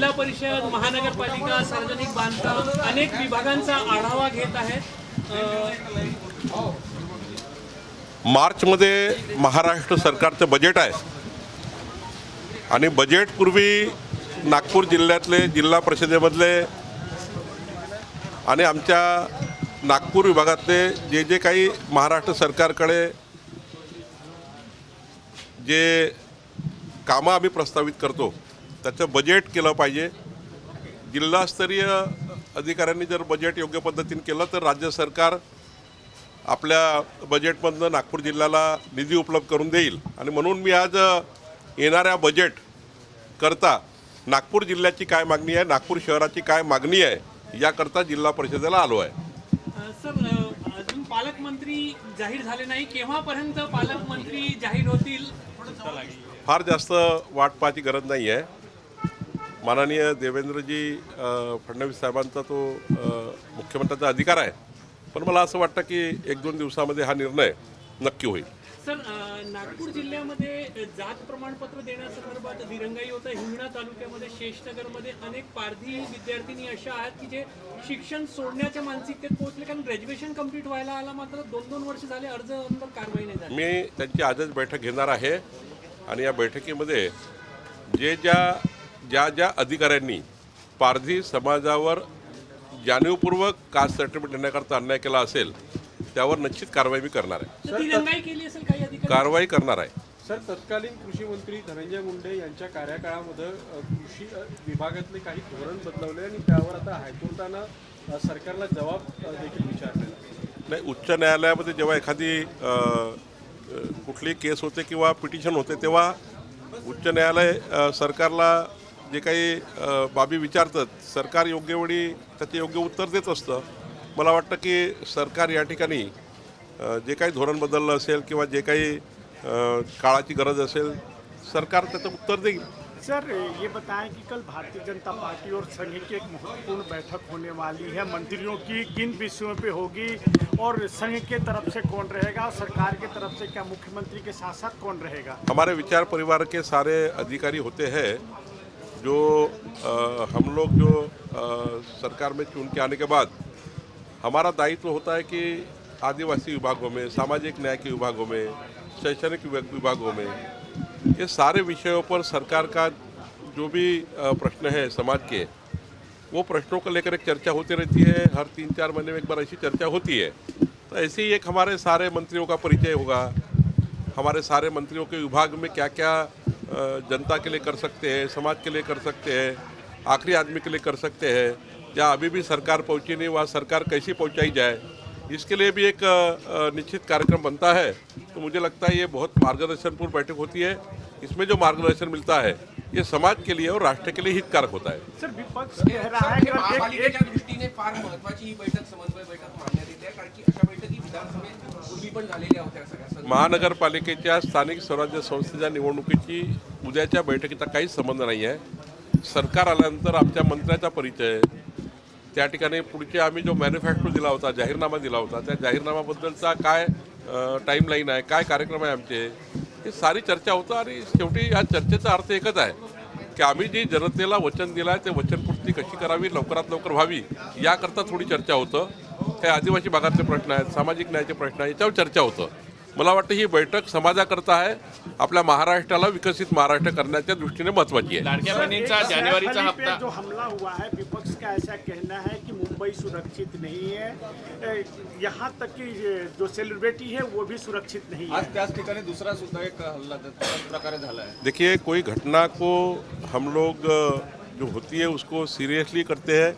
जिल्हा परिषद, महानगरपालिका, सार्वजनिक बांधकाम अनेक विभागांचा आढावा घेत आहेत। मार्चमध्ये महाराष्ट्र सरकारचं बजेट आहे आणि बजेटपूर्वी नागपूर जिल्ह्यातले जिल्हा परिषदेमधले आणि आमच्या नागपूर विभागातले जे जे काही महाराष्ट्र सरकारकडे जे कामं आम्ही प्रस्तावित करतो त्याचं बजेट केलं पाहिजे। जिल्हास्तरीय अधिकाऱ्यांनी जर बजेट योग्य पद्धतीने केलं तर राज्य सरकार आपल्या बजेटमधनं नागपूर जिल्ह्याला निधी उपलब्ध करून देईल आणि म्हणून मी आज येणाऱ्या बजेट करता नागपूर जिल्ह्याची काय मागणी आहे, नागपूर शहराची काय मागणी आहे याकरता जिल्हा परिषदेला आलो आहे। सर, अजून पालकमंत्री जाहीर झाले नाही, केव्हापर्यंत पालकमंत्री जाहीर होतील? फार जास्त वाट पाहायची गरज नाही आहे। माननीय देवेंद्रजी फडणवीस साहेबांचा तो मुख्यमंत्र्याचा अधिकार आहे, पण मला असं वाटतं की 1-2 दिवसामध्ये हा निर्णय नक्की होईल। सर, नागपूर जिल्ह्यामध्ये जात प्रमाणपत्र देण्यासंदर्भात दिरंगाई होतं। हिंगणा तालुक्यामध्ये शेषनगरमध्ये अनेक पारधी विद्यार्थिनी अशा आहेत की जे शिक्षण सोडण्याच्या मानसिकतेत पोहोचले, कारण ग्रॅज्युएशन कंप्लीट व्हायला आला मात्र 2-2 वर्ष झाले अर्ज अंतर कारवाई नाही झाली। मी त्यांची आजच बैठक घेणार आहे आणि या बैठकीमध्ये ज्या अधिकाऱ्यांनी पारधी समाजावर जाणीवपूर्वक कास्ट सर्टिफिकेट देण्याकरता अन्याय केला असेल त्यावर निश्चित कारवाई मी करणार आहे। दिरंगाई केली असेल काही अधिकारी? कारवाई करणार आहे। सर, तत्कालीन कृषी मंत्री धनंजय मुंडे यांच्या कार्यकाळामध्ये कृषी विभागातले काही धोरण बदलवले आणि त्यावर आता हायकोर्टानं सरकारला जबाब देखील विचारलेला नाही। उच्च न्यायालयामध्ये जेव्हा एखादी कुठली केस होते किंवा पिटिशन होते तेव्हा उच्च न्यायालय सरकारला जे काही बाबी विचारतात सरकार योग्य वेळी त्याचे योग्य उत्तर देत असतं। मला वाटतं की सरकार या ठिकाणी जे काही धोरण बदललं असेल किंवा जे काही काळाची गरज असेल सरकार त्याचं उत्तर देईल। सर, ये बताएं कि कल भारतीय जनता पार्टी और संघ की एक महत्वपूर्ण बैठक होने वाली है, मंत्रियों की किन विषयों पे होगी और संघ के तरफ से कौन रहेगा, सरकार के तरफ से क्या मुख्यमंत्री के साथ साथ कौन रहेगा? हमारे विचार परिवार के सारे अधिकारी होते हैं जो हम लोग जो सरकार में चुन के आने के बाद हमारा दायित्व होता है कि आदिवासी विभागों में, सामाजिक न्याय के विभागों में, शैक्षणिक विभागों में ये सारे विषयों पर सरकार का जो भी प्रश्न है समाज के वो प्रश्नों को लेकर एक चर्चा होती रहती है। हर 3-4 महीने में एक बार ऐसी चर्चा होती है। तो ऐसे ही एक हमारे सारे मंत्रियों का परिचय होगा, हमारे सारे मंत्रियों के विभाग में क्या क्या जनता के लिए कर सकते हैं, समाज के लिए कर सकते हैं, आखिरी आदमी के लिए कर सकते हैं, जहाँ अभी भी सरकार पहुँची नहीं वहाँ सरकार कैसी पहुँचाई जाए, इसके लिए भी एक निश्चित कार्यक्रम बनता है। तो मुझे लगता है ये बहुत मार्गदर्शनपूर्ण बैठक होती है। इसमें जो मार्गदर्शन मिलता है ये समाज के लिए और राष्ट्र के लिए हितकारक होता है। सर, विपक्ष कह रहा है कि महापालिकेच्या दृष्टीने फार महत्त्वाची ही बैठक समन्वय बैठक मानण्यात येते, कारण की अशा बैठकी विधानसभेत पूर्वी पण झालेल्या होत्या सगळ्या। महानगरपालिकेच्या स्थानिक स्वराज्य संस्थेच्या निवडणुकीची उद्याच्या बैठकीचा काहीच संबंध नाही आहे। सरकार आल्यानंतर आमच्या मंत्र्याचा परिचय, त्या ठिकाणी पुढचे आम्ही जो मॅनिफेस्टो दिला होता, जाहीरनामा दिला होता, त्या जाहीरनामाबद्दलचा काय टाईमलाईन आहे, काय कार्यक्रम आहे आमचे, ही सारी चर्चा होतं आणि शेवटी या चर्चेचा अर्थ एकच आहे की आम्ही जी जनतेला वचन दिलं आहे ते वचनपूर्ती कशी करावी, लवकरात लवकर व्हावी याकरता थोडी चर्चा होतं। काही आदिवासी भागातले प्रश्न आहेत, सामाजिक न्यायाचे प्रश्न आहेत, याच्यावर चर्चा होतं। मला वाटतं ही बैठक समाजाकरता आहे, आपल्या महाराष्ट्राला विकसित महाराष्ट्र करण्याच्या दृष्टीने महत्त्वाची आहे। लाडक्या बहिणींचा जानेवारीचा हप्ता जो हमला हुआ है, विपक्ष का ऐसा कहना है कि मुंबई सुरक्षित नहीं है, यहाँ तक कि जो सेलिब्रिटी है वो भी सुरक्षित नहीं है। आज त्याच ठिकाणी दुसरा सुद्धा एक हल्ला त्याच प्रकारे झाला है। देखिए, कोई घटना को हम लोग जो होती है उसको सीरियसली करते हैं।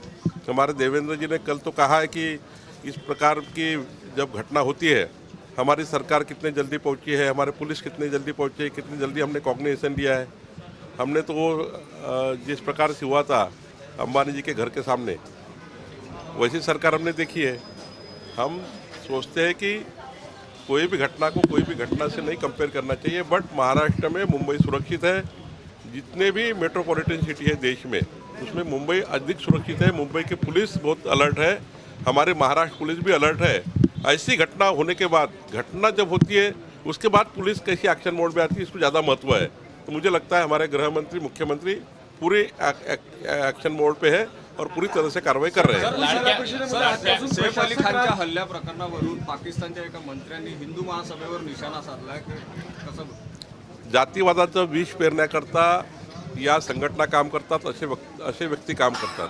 हमारे देवेंद्र जी ने कल तो कहा है कि इस प्रकार की जब घटना होती है हमारी सरकार कितने जल्दी पहुंची है, हमारे पुलिस कितने जल्दी पहुंची है, कितनी जल्दी हमने कॉग्निशन लिया है। हमने तो वो जिस प्रकार से हुआ था अंबानी जी के घर के सामने वैसी सरकार हमने देखी है। हम सोचते हैं कि कोई भी घटना को कोई भी घटना से नहीं कंपेयर करना चाहिए, बट महाराष्ट्र में मुंबई सुरक्षित है। जितने भी मेट्रोपॉलिटन सिटी है देश में उसमें मुंबई अधिक सुरक्षित है। मुंबई की पुलिस बहुत अलर्ट है, हमारे महाराष्ट्र पुलिस भी अलर्ट है। ऐसी घटना होने के बाद, घटना जब होती है उसके बाद पुलिस कैसी एक्शन मोड में आती है इसको ज़्यादा महत्व है। तो मुझे लगता है हमारे गृह मंत्री, मुख्यमंत्री पूरी एक्शन मोड पे है और पूरी तरह से कार्रवाई कर रहे हैं। सैफ अली खानच्या हल्ल्या प्रकरणावरून पाकिस्तानच्या एका मंत्र्यांनी हिंदू महासभेवर निशाणा साधलाय. कसं जातीवादाचं विष पेरण्याकरता या संघटना काम करतात, असे व्यक्ती काम करतात.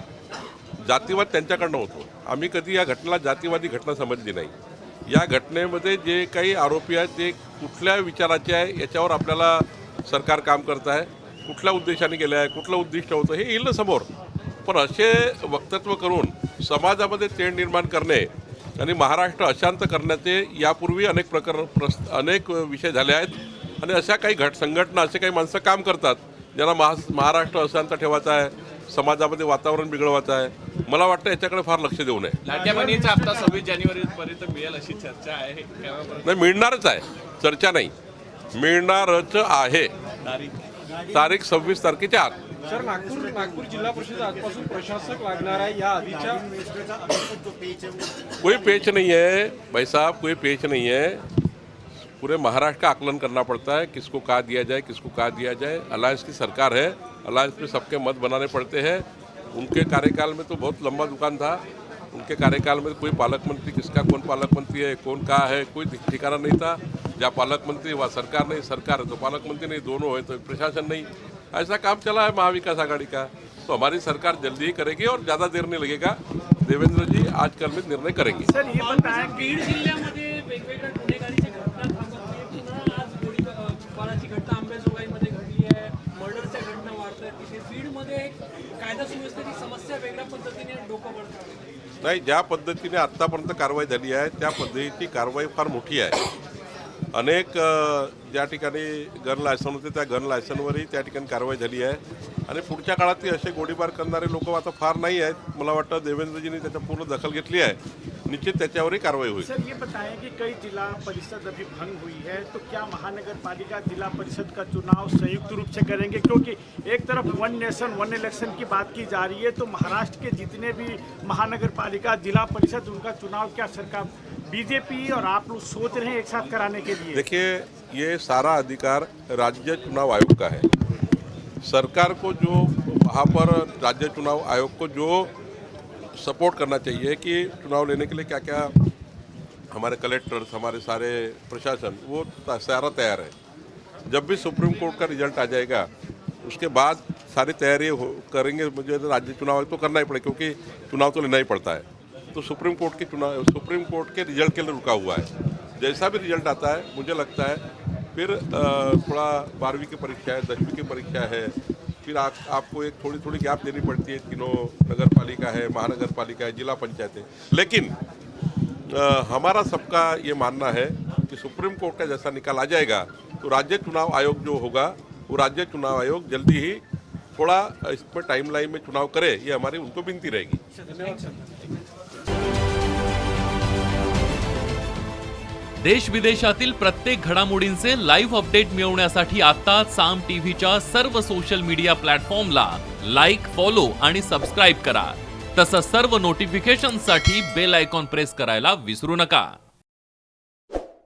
जातीवाद त्यांच्याकडनं होतो. आम्ही कधी या घटनेला जातीवादी घटना समजली नाही. या घटनेमध्ये जे काही आरोपी आहेत ते कुठल्या विचाराचे आहे याच्यावर आपल्याला सरकार काम करत आहे. कुठल्या उद्देशाने गेले आहे, कुठलं उद्दिष्ट होतं हे येईल ना समोर. पण असे वक्तव्य करून समाजामध्ये तेढ निर्माण करणे आणि महाराष्ट्र अशांत करण्याचे यापूर्वी अनेक विषय झाले आहेत. आणि अशा काही संघटना, असे काही माणसं काम करतात ज्यांना महाराष्ट्र अशांत ठेवायचा आहे, समाजामध्ये वातावरण बिघडवायचं आहे. मला वाटतं याच्याकडे फार लक्ष देऊ नये. लाडक्या बहिणीचा हप्ता 26 जानेवारीपर्यंत मिळेल अशी चर्चा आहे. नाही, मिळणारच आहे, चर्चा नाही, मिळणारच आहे. तारीख 26 तारखेच्या आत. सर, नागपूर जिल्हा परिषद आजपासून प्रशासक लागणार आहे. या आधीच्या कोई पेच नहीं है भाई साहब, कोई पेच नहीं है. पूरे महाराष्ट्र का आकलन करना पड़ता है, किसको कहा दिया जाए, किसको कहा दिया जाए. अलायंस की सरकार है, अलायंस में सबके मत बनाने पड़ते हैं. उनके कार्यकाल में तो बहुत लंबा दुकान था. उनके कार्यकाल में कोई पालक मंत्री, किसका कौन पालक मंत्री है, कौन कहाँ है, कोई ठिकाना नहीं था. जहाँ पालक मंत्री वहाँ सरकार नहीं, सरकार है तो पालक मंत्री नहीं, दोनों है तो प्रशासन नहीं. ऐसा काम चला है महाविकास आघाड़ी का. तो हमारी सरकार जल्दी ही करेगी और ज़्यादा देर नहीं लगेगा. देवेंद्र जी आजकल में निर्णय करेंगे. सर ये बताएं कि बीड जिल्ह्यामध्ये वेगवेगळ्या गुन्हेगारीच्या घटना थांबवते. पुन्हा आज गोळीबाराची घटना अंबेजोगाईमध्ये घडली आहे. मर्डरच्या घटना वाढत आहेत. तिथे बीडमध्ये कायदा सुव्यवस्थेची समस्या वेगळ्या पद्धतीने डोकं वळत नाही, ज्या पद्धतीने आत्तापर्यंत कारवाई झाली आहे त्या पद्धतीची कारवाई फार मोठी आहे. अनेक ज्या ठिकाणी गन लायसन होते त्या गन लायसनवरही त्या ठिकाणी कारवाई झाली आहे. आणि पुढच्या काळातही असे गोळीबार करणारे लोक आता फार नाही आहेत. मला वाटतं देवेंद्रजींनी त्याच्या पूर्ण दखल घेतली आहे. निश्चित त्याच्यावरही कारवाई होईल. सर ये बताएं कि कई जिला परिषद अभी भंग हुई है, तो क्या महानगर पालिका जिला परिषद का चुनाव संयुक्त रूप से करेंगे? क्योंकि एक तरफ वन नेशन वन इलेक्शन की बात की जा रही है, तो महाराष्ट्र के जितने भी महानगर पालिका जिला परिषद उनका चुनाव क्या सरकार बीजेपी और आप लोग सोच रहे हैं एक साथ कराने के लिए? देखिए, ये सारा अधिकार राज्य चुनाव आयोग का है. सरकार को जो वहाँ पर राज्य चुनाव आयोग को जो सपोर्ट करना चाहिए कि चुनाव लेने के लिए क्या क्या हमारे कलेक्टर्स, हमारे सारे प्रशासन वो सारा तैयार है. जब भी सुप्रीम कोर्ट का रिजल्ट आ जाएगा उसके बाद सारी तैयारी करेंगे. मुझे राज्य चुनाव आयोग तो करना ही पड़ेगा क्योंकि चुनाव तो लेना ही पड़ता है. तो सुप्रीम कोर्ट के रिजल्ट के लिए रुका हुआ है. जैसा भी रिजल्ट आता है मुझे लगता है फिर थोड़ा 12वीं की परीक्षा है, 10वीं की परीक्षा है, फिर आपको एक थोड़ी गैप देनी पड़ती है. तीनों नगर पालिका है, महानगर पालिका है, जिला पंचायत है. लेकिन हमारा सबका ये मानना है कि सुप्रीम कोर्ट का जैसा निकाल आ जाएगा तो राज्य चुनाव आयोग जो होगा वो राज्य चुनाव आयोग जल्दी ही थोड़ा इस पर टाइमलाइन में चुनाव करे, ये हमारी उनको विनती रहेगी. देश विदेशातील प्रत्येक घडामोडींचे लाईव्ह अपडेट मिळवण्यासाठी आता साम टीव्हीच्या सर्व सोशल मीडिया प्लॅटफॉर्मला लाईक, फॉलो आणि सबस्क्राईब करा. तसंच सर्व नोटिफिकेशनसाठी बेल आयकॉन प्रेस करायला विसरू नका.